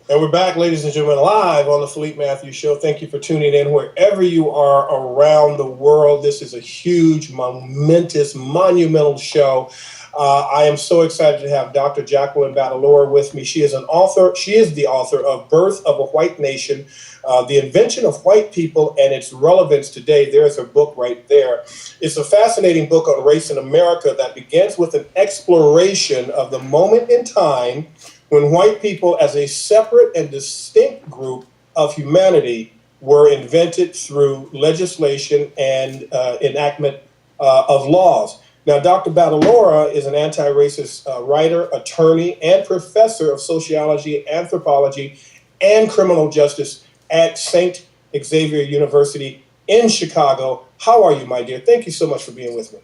And we're back, ladies and gentlemen, live on the Philippe Matthews Show. Thank you for tuning in wherever you are around the world. This is a huge, momentous, monumental show. I am so excited to have Dr. Jacqueline Badalora with me. She is an author. She is the author of Birth of a White Nation, The Invention of White People and Its Relevance Today. There's her book right there. It's a fascinating book on race in America that begins with an exploration of the moment in time when white people as a separate and distinct group of humanity were invented through legislation and enactment of laws. Now, Dr. Badalora is an anti-racist writer, attorney, and professor of sociology, anthropology, and criminal justice at St. Xavier University in Chicago. How are you, my dear? Thank you so much for being with me.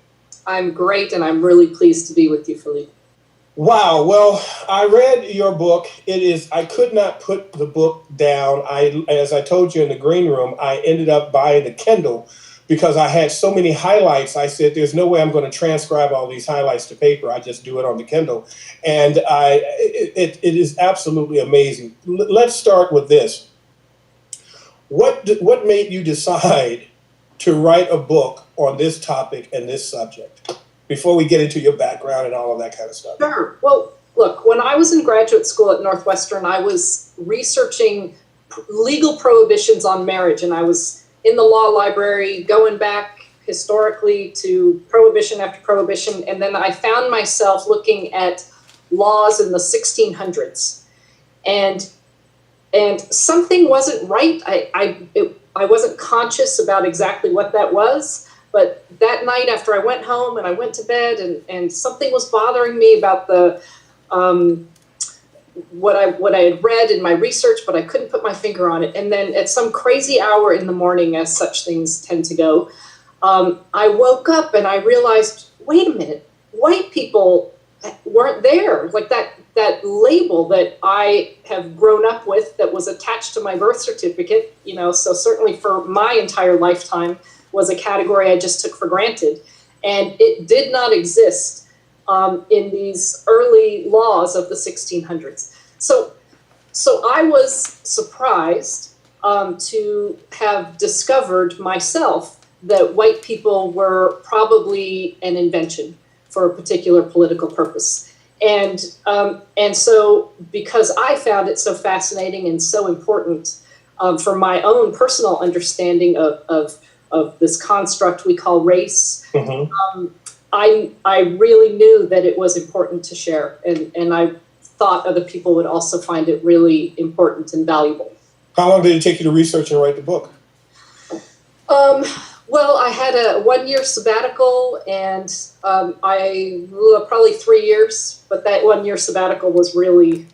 I'm great, and I'm really pleased to be with you, Philippe. Wow. Well, I read your book. I could not put the book down. As I told you in the green room, I ended up buying the Kindle because I had so many highlights. I said, there's no way I'm going to transcribe all these highlights to paper. I just do it on the Kindle. And it is absolutely amazing. Let's start with this. What made you decide to write a book on this topic and this subject, before we get into your background and all of that kind of stuff? Sure. Well, look, when I was in graduate school at Northwestern, I was researching legal prohibitions on marriage, and I was in the law library going back historically to prohibition after prohibition, and then I found myself looking at laws in the 1600s, and something wasn't right. I wasn't conscious about exactly what that was. But that night after I went home and I went to bed and something was bothering me about the what I had read in my research, but I couldn't put my finger on it. And then at some crazy hour in the morning, as such things tend to go, I woke up and I realized, wait a minute, white people weren't there. Like that label that I have grown up with that was attached to my birth certificate, so certainly for my entire lifetime, was a category I just took for granted. And it did not exist in these early laws of the 1600s. So I was surprised to have discovered myself that white people were probably an invention for a particular political purpose. And so because I found it so fascinating and so important for my own personal understanding of this construct we call race, I really knew that it was important to share, and I thought other people would also find it really important and valuable. How long did it take you to research and write the book? Well, I had a 1-year sabbatical, and probably 3 years, but that 1-year sabbatical was really,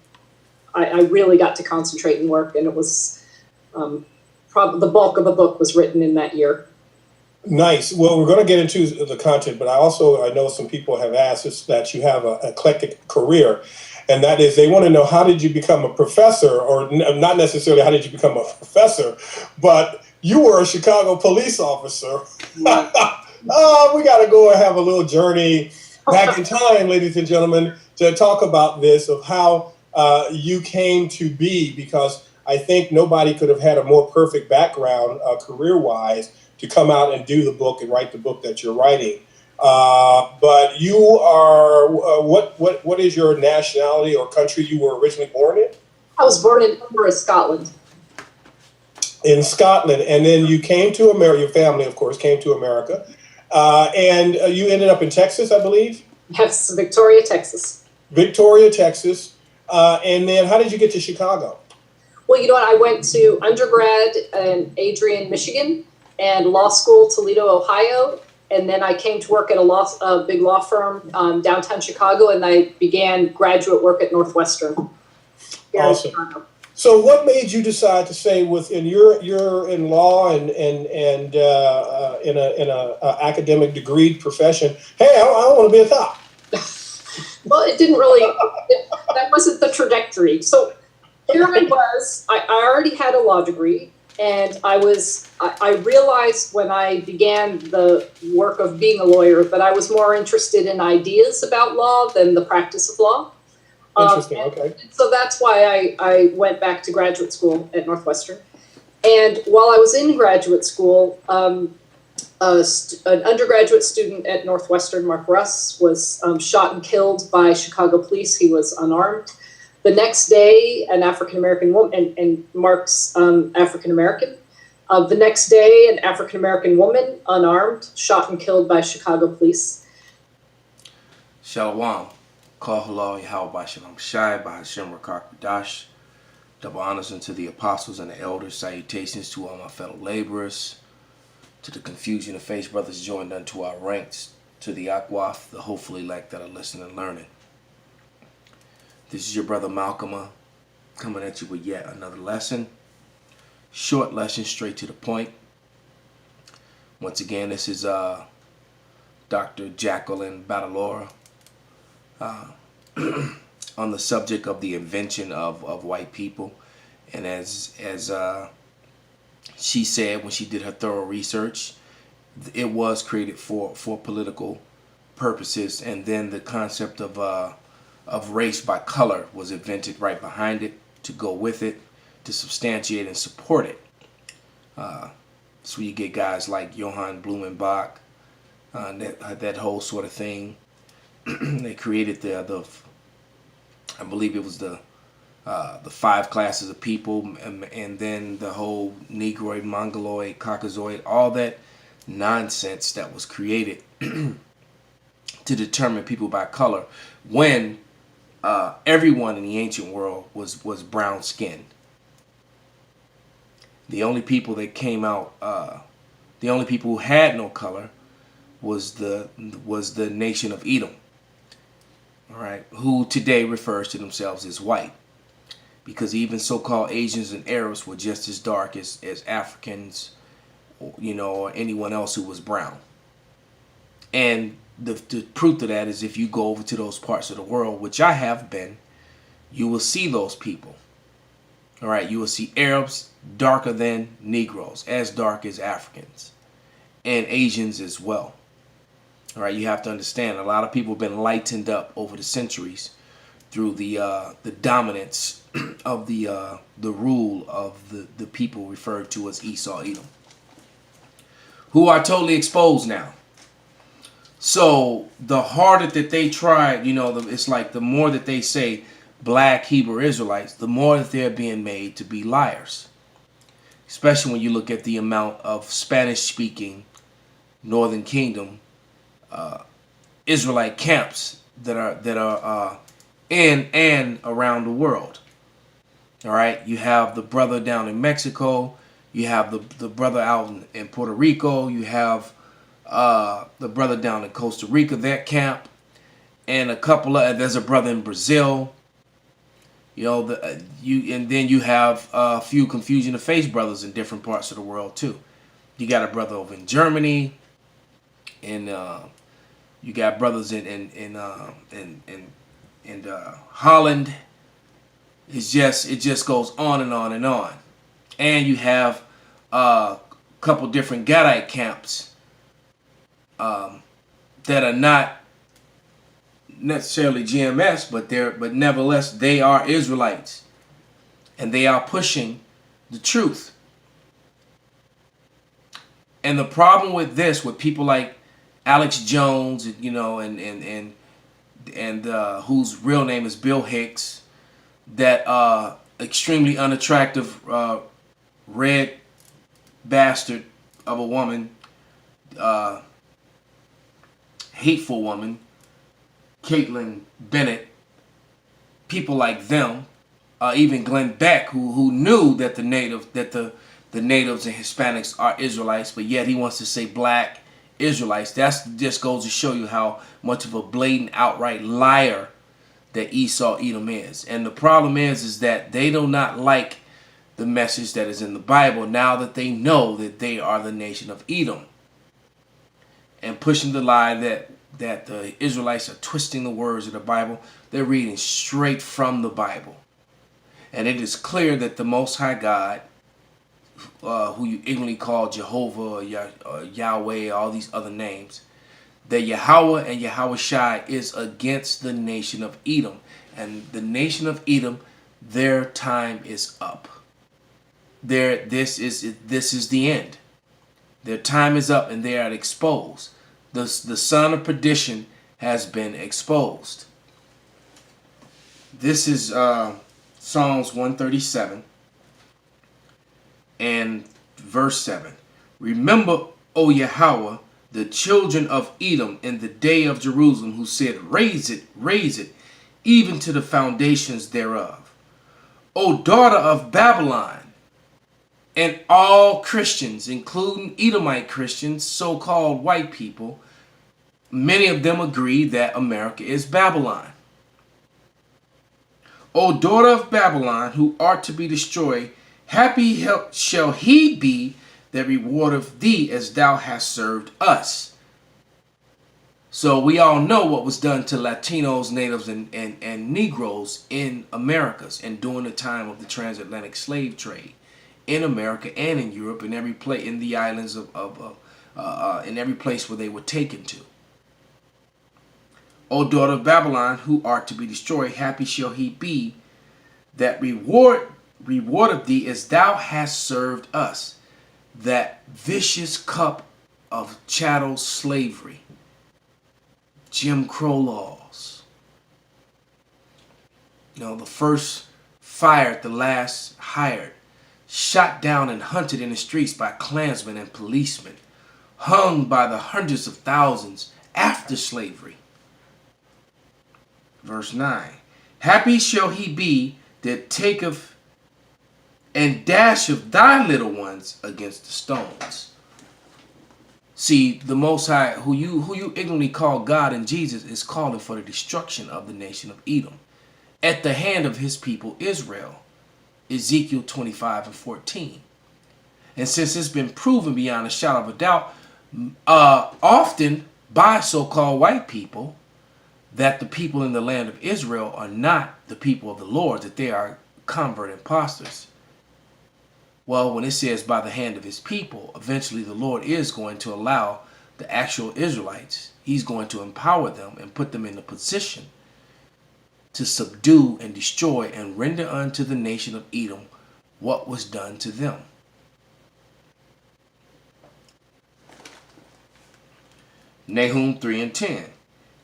I really got to concentrate and work, and it was probably the bulk of the book was written in that year. Nice. Well, we're going to get into the content, but I know some people have asked us that you have an eclectic career, and that is they want to know, how did you become a professor, or not necessarily how did you become a professor, but you were a Chicago police officer. We got to go and have a little journey back in time, ladies and gentlemen, to talk about this, of how you came to be, because I think nobody could have had a more perfect background career-wise to come out and do the book and write the book that you're writing. But you are, what is your nationality or country you were originally born in? I was born in Edinburgh, Scotland. In Scotland, and then you came to America, your family, of course, came to America, and you ended up in Texas, I believe? Yes, Victoria, Texas. Victoria, Texas. And then how did you get to Chicago? Well, you know what? I went to undergrad in Adrian, Michigan, and law school, Toledo, Ohio. And then I came to work at a big law firm downtown Chicago, and I began graduate work at Northwestern. Awesome. So what made you decide to say, within you're in law and in a academic degree profession, hey, I want to be a cop? Well, it didn't really, that wasn't the trajectory. So here I was, I already had a law degree, and I realized when I began the work of being a lawyer that I was more interested in ideas about law than the practice of law. Interesting. Okay. So that's why I went back to graduate school at Northwestern. And while I was in graduate school, an undergraduate student at Northwestern, Mark Russ, was shot and killed by Chicago police. He was unarmed. The next day, an African-American woman, and Mark's African-American. The next day, an African-American woman, unarmed, shot and killed by Chicago police. Shalom. Call halal Yahweh Shalom Shai by Hashem Rakak Dash. Double honors unto the apostles and the elders. Salutations to all my fellow laborers. To the confusion of faith brothers joined unto our ranks. To the Akwaf, the hopefully elect that are listening and learning. This is your brother MALCHAAMAH coming at you with yet another lesson. Short lesson, straight to the point. Once again, this is Dr. Jacqueline Batalora on the subject of the invention of white people. And as she said when she did her thorough research, it was created for political purposes, and then the concept of race by color was invented right behind it to go with it, to substantiate and support it. So you get guys like Johann Blumenbach, that whole sort of thing. They created the I believe it was the 5 classes of people, and then the whole Negroid, Mongoloid, Caucasoid, all that nonsense that was created to determine people by color, when everyone in the ancient world was brown skinned. The only people that came out, the only people who had no color was the nation of Edom. All right, who today refers to themselves as white, because even so-called Asians and Arabs were just as dark as Africans, or anyone else who was brown. And the proof of that is if you go over to those parts of the world, which I have been, you will see those people. All right, you will see Arabs darker than Negroes, as dark as Africans, and Asians as well. All right, you have to understand, a lot of people have been lightened up over the centuries through the dominance of the rule of the people referred to as Esau, Edom, who are totally exposed now. So the harder that they try, it's like the more that they say black Hebrew Israelites, the more that they're being made to be liars. Especially when you look at the amount of Spanish-speaking Northern Kingdom Israelite camps that are in and around the world. All right, you have the brother down in Mexico, you have the brother out in Puerto Rico, you have the brother down in Costa Rica, that camp, and there's a brother in Brazil. And then you have a few confusion of faith brothers in different parts of the world too. You got a brother over in Germany, and you got brothers in Holland. It just goes on and on and on. And you have a couple different Gadite camps that are not necessarily GMS, but nevertheless they are Israelites, and they are pushing the truth. And the problem with this, with people like Alex Jones, and whose real name is Bill Hicks, that extremely unattractive red bastard of a woman, hateful woman, Caitlin Bennett, people like them, even Glenn Beck, who knew that the natives and Hispanics are Israelites, but yet he wants to say black Israelites. That just goes to show you how much of a blatant, outright liar that Esau Edom is. And the problem is that they do not like the message that is in the Bible now that they know that they are the nation of Edom, and pushing the lie that the Israelites are twisting the words of the Bible. They're reading straight from the Bible. And it is clear that the Most High God, who you ignorantly call Jehovah or Yahweh, all these other names, that Yahweh and Yahweh Shai is against the nation of Edom. and the nation of Edom, their time is up. This is the end. Their time is up and they are exposed. The son of perdition has been exposed. This is Psalms 137 and verse 7. Remember, O Yahweh, the children of Edom in the day of Jerusalem, who said, raise it, even to the foundations thereof. O daughter of Babylon, and all Christians, including Edomite Christians, so-called white people, many of them agree that America is Babylon. O daughter of Babylon, who art to be destroyed, happy shall he be that rewardeth thee as thou hast served us. So we all know what was done to Latinos, natives, and Negroes in Americas and during the time of the transatlantic slave trade in America and in Europe, in every place, in the islands in every place where they were taken to. O daughter of Babylon, who art to be destroyed, happy shall he be that rewardeth thee as thou hast served us. That vicious cup of chattel slavery, Jim Crow laws. The first fired, the last hired, shot down and hunted in the streets by Klansmen and policemen, hung by the hundreds of thousands after slavery. Verse 9, happy shall he be that taketh and dasheth thy little ones against the stones. See, the Most High, who you ignorantly call God and Jesus, is calling for the destruction of the nation of Edom at the hand of his people Israel. Ezekiel 25 and 14. And since it's been proven beyond a shadow of a doubt, often by so-called white people, that the people in the land of Israel are not the people of the Lord, that they are convert imposters. Well, when it says by the hand of his people, eventually the Lord is going to allow the actual Israelites, he's going to empower them and put them in a position to subdue and destroy and render unto the nation of Edom what was done to them. Nahum 3 and 10.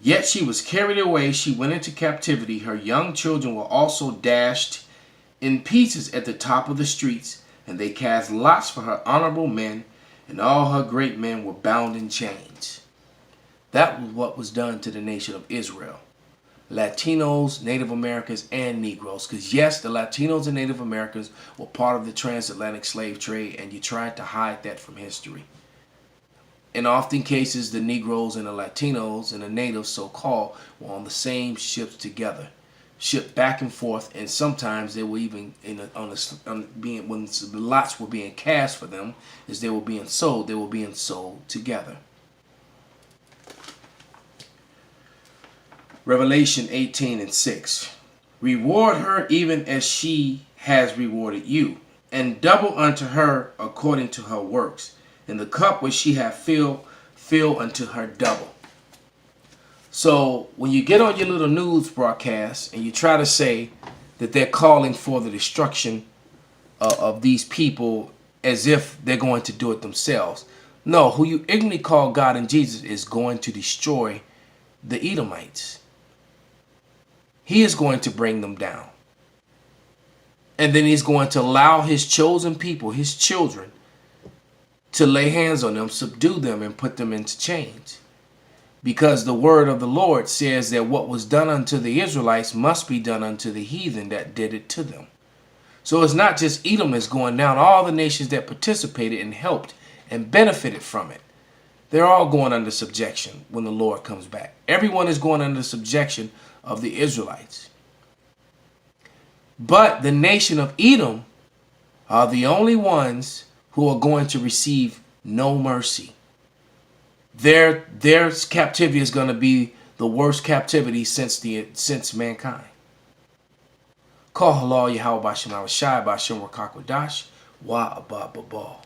Yet she was carried away, she went into captivity. Her young children were also dashed in pieces at the top of the streets, and they cast lots for her honorable men, and all her great men were bound in chains. That was what was done to the nation of Israel. Latinos, Native Americans, and Negroes. Because yes, the Latinos and Native Americans were part of the transatlantic slave trade, and you tried to hide that from history. In often cases, the Negroes and the Latinos and the natives, so-called, were on the same ships together, shipped back and forth, and sometimes they were even when the lots were being cast for them, as they were being sold together. Revelation 18 and 6. Reward her even as she has rewarded you, and double unto her according to her works. And the cup which she hath filled, fill unto her double. So when you get on your little news broadcast and you try to say that they're calling for the destruction of these people as if they're going to do it themselves. No, who you ignorantly call God and Jesus is going to destroy the Edomites. He is going to bring them down. And then he's going to allow his chosen people, his children, to lay hands on them, subdue them, and put them into chains. Because the word of the Lord says that what was done unto the Israelites must be done unto the heathen that did it to them. So it's not just Edom that's going down. All the nations that participated and helped and benefited from it, they're all going under subjection when the Lord comes back. Everyone is going under subjection of the Israelites. But the nation of Edom are the only ones who are going to receive no mercy. Their captivity is going to be the worst captivity since mankind. Call halal Yahweh Bashem Awashai Bashem Rakakwadash Wa Abba Babal.